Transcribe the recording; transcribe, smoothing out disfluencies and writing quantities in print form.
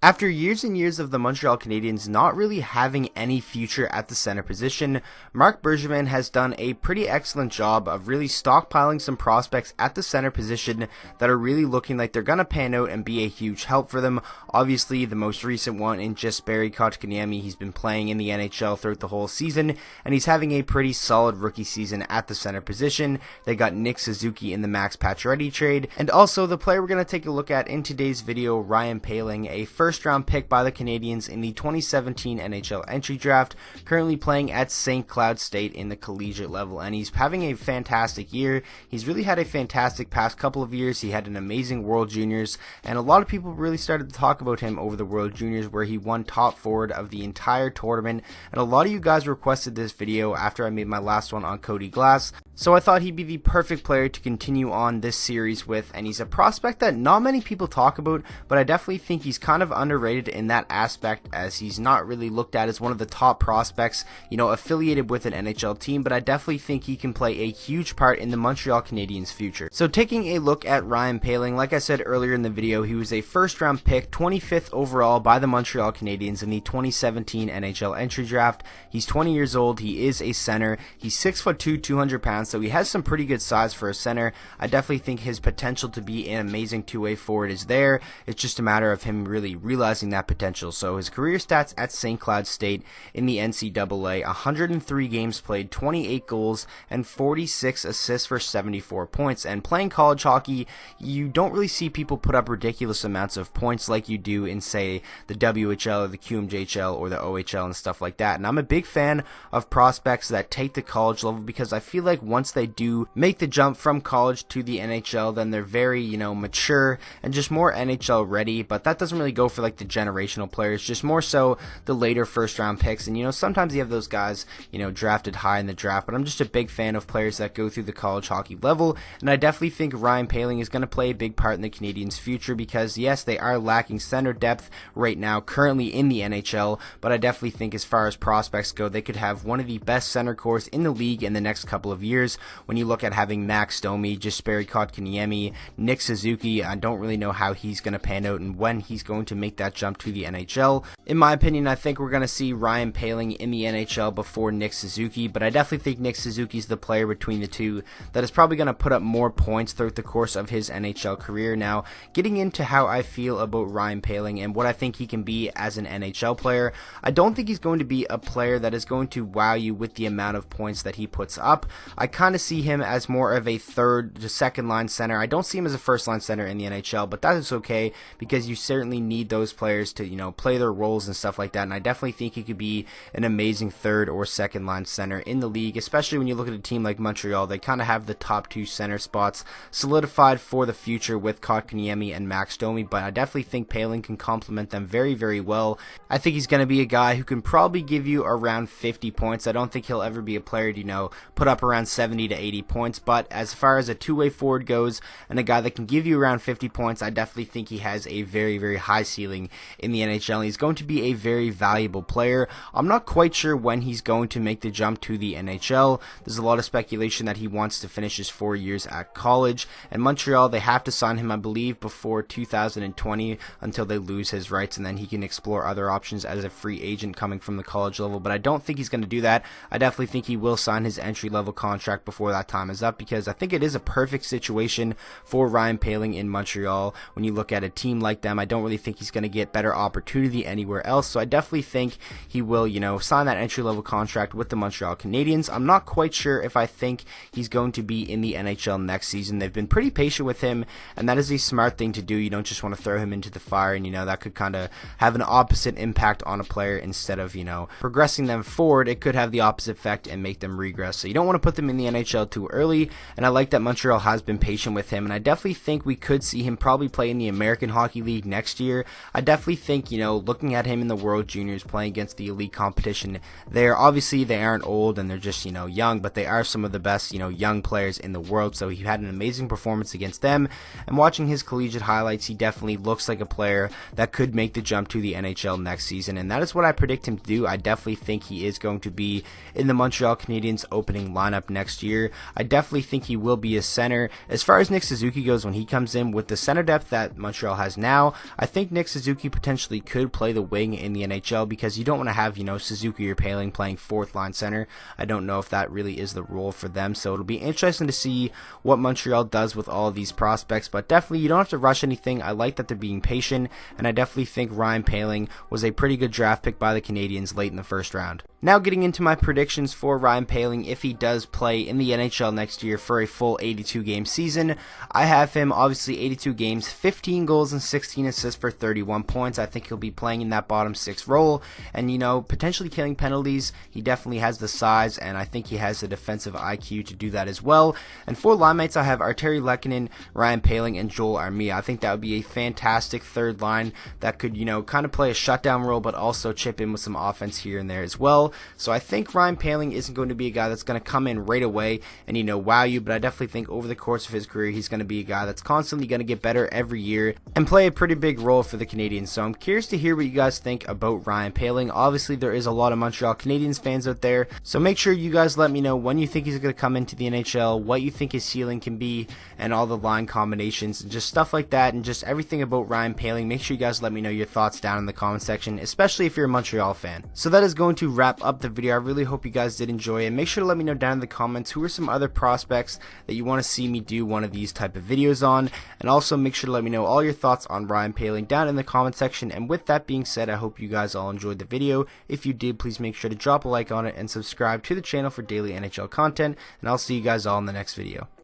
After years and years of the Montreal Canadiens not really having any future at the center position, Marc Bergevin has done a pretty excellent job of really stockpiling some prospects at the center position that are really looking like they're going to pan out and be a huge help for them. Obviously, the most recent one in Jesperi Kotkaniemi, he's been playing in the NHL throughout the whole season, and he's having a pretty solid rookie season at the center position. They got Nick Suzuki in the Max Pacioretty trade, and also the player we're going to take a look at in today's video, Ryan Poehling, a first-round pick by the Canadiens in the 2017 NHL entry draft, currently playing at St. Cloud State in the collegiate level, and he's having a fantastic year. He's really had a fantastic past couple of years. He had an amazing World Juniors, and a lot of people really started to talk about him over the World Juniors, where he won top forward of the entire tournament, and a lot of you guys requested this video after I made my last one on Cody Glass. So I thought he'd be the perfect player to continue on this series with, and he's a prospect that not many people talk about, but I definitely think he's kind of underrated in that aspect, as he's not really looked at as one of the top prospects, affiliated with an NHL team, but I definitely think he can play a huge part in the Montreal Canadiens' future. So taking a look at Ryan Poehling, like I said earlier in the video, he was a first round pick, 25th overall by the Montreal Canadiens in the 2017 NHL entry draft. He's 20 years old, he is a center, he's 6'2", 200 pounds, so he has some pretty good size for a center. I definitely think his potential to be an amazing two-way forward is there. It's just a matter of him really realizing that potential. So his career stats at St. Cloud State in the NCAA: 103 games played, 28 goals, and 46 assists for 74 points. And playing college hockey, you don't really see people put up ridiculous amounts of points like you do in, say, the WHL or the QMJHL or the OHL and stuff like that. And I'm a big fan of prospects that take the college level, because I feel like once they do make the jump from college to the NHL, then they're very, mature and just more NHL ready. But that doesn't really go for like the generational players, just more so the later first round picks. And sometimes you have those guys, drafted high in the draft, but I'm just a big fan of players that go through the college hockey level. And I definitely think Ryan Poehling is going to play a big part in the Canadiens' future, because yes, they are lacking center depth right now currently in the NHL, but I definitely think as far as prospects go, they could have one of the best center cores in the league in the next couple of years. When you look at having Max Domi, Jesperi Kotkaniemi, Nick Suzuki, I don't really know how he's going to pan out and when he's going to make that jump to the NHL. In my opinion, I think we're going to see Ryan Poehling in the NHL before Nick Suzuki, but I definitely think Nick Suzuki's the player between the two that is probably going to put up more points throughout the course of his NHL career. Now, getting into how I feel about Ryan Poehling and what I think he can be as an NHL player, I don't think he's going to be a player that is going to wow you with the amount of points that he puts up. I kind of see him as more of a third to second line center. I don't see him as a first line center in the NHL, but that is okay, because you certainly need those players to, play their roles and stuff like that. And I definitely think he could be an amazing third or second line center in the league, especially when you look at a team like Montreal. They kind of have the top two center spots solidified for the future with Kotkaniemi and Max Domi, but I definitely think Poehling can complement them very, very well. I think he's going to be a guy who can probably give you around 50 points. I don't think he'll ever be a player to, put up around 70 to 80 points, but as far as a two-way forward goes and a guy that can give you around 50 points, I definitely think he has a very, very high ceiling in the NHL. He's going to be a very valuable player. I'm not quite sure when he's going to make the jump to the NHL. There's a lot of speculation that he wants to finish his 4 years at college, and Montreal, they have to sign him, I believe, before 2020 until they lose his rights, and then he can explore other options as a free agent coming from the college level, but I don't think he's going to do that. I definitely think he will sign his entry-level contract before that time is up, because I think it is a perfect situation for Ryan Poehling in Montreal. When you look at a team like them, I don't really think he's going to get better opportunity anywhere else, so I definitely think he will, sign that entry-level contract with the Montreal Canadiens. I'm not quite sure if I think he's going to be in the NHL next season. They've been pretty patient with him, and that is a smart thing to do. You don't just want to throw him into the fire, and that could kind of have an opposite impact on a player. Instead of progressing them forward, it could have the opposite effect and make them regress. So you don't want to put them in the NHL too early, and I like that Montreal has been patient with him, and I definitely think we could see him probably play in the American Hockey League next year. I definitely think, looking at him in the World Juniors playing against the elite competition, obviously they aren't old and they're just, young, but they are some of the best, young players in the world. So he had an amazing performance against them, and watching his collegiate highlights, he definitely looks like a player that could make the jump to the NHL next season, and that is what I predict him to do. I definitely think he is going to be in the Montreal Canadiens opening lineup next year. I definitely think he will be a center. As far as Nick Suzuki goes, when he comes in with the center depth that Montreal has now, I think Nick like Suzuki potentially could play the wing in the NHL because you don't want to have, Suzuki or Poehling playing fourth line center. I don't know if that really is the role for them, so it'll be interesting to see what Montreal does with all of these prospects, but definitely you don't have to rush anything. I like that they're being patient, and I definitely think Ryan Poehling was a pretty good draft pick by the Canadiens late in the first round. Now getting into my predictions for Ryan Poehling if he does play in the NHL next year for a full 82 game season. I have him obviously 82 games, 15 goals and 16 assists for 31 points. I think he'll be playing in that bottom six role and potentially killing penalties. He definitely has the size, and I think he has the defensive IQ to do that as well. And for line mates, I have Arturi Lehkonen, Ryan Poehling, and Joel Armia. I think that would be a fantastic third line that could kind of play a shutdown role but also chip in with some offense here and there as well. So I think Ryan Poehling isn't going to be a guy that's going to come in right away and wow you, but I definitely think over the course of his career he's going to be a guy that's constantly going to get better every year and play a pretty big role for the Canadiens. So I'm curious to hear what you guys think about Ryan Poehling. Obviously there is a lot of Montreal Canadiens fans out there, so make sure you guys let me know when you think he's going to come into the NHL, what you think his ceiling can be, and all the line combinations and just stuff like that, and just everything about Ryan Poehling. Make sure you guys let me know your thoughts down in the comment section, especially if you're a Montreal fan. So that is going to wrap up the video. I really hope you guys did enjoy it. Make sure to let me know down in the comments who are some other prospects that you want to see me do one of these type of videos on, and also make sure to let me know all your thoughts on Ryan Poehling down in the comment section. And with that being said, I hope you guys all enjoyed the video. If you did, please make sure to drop a like on it and subscribe to the channel for daily NHL content, and I'll see you guys all in the next video.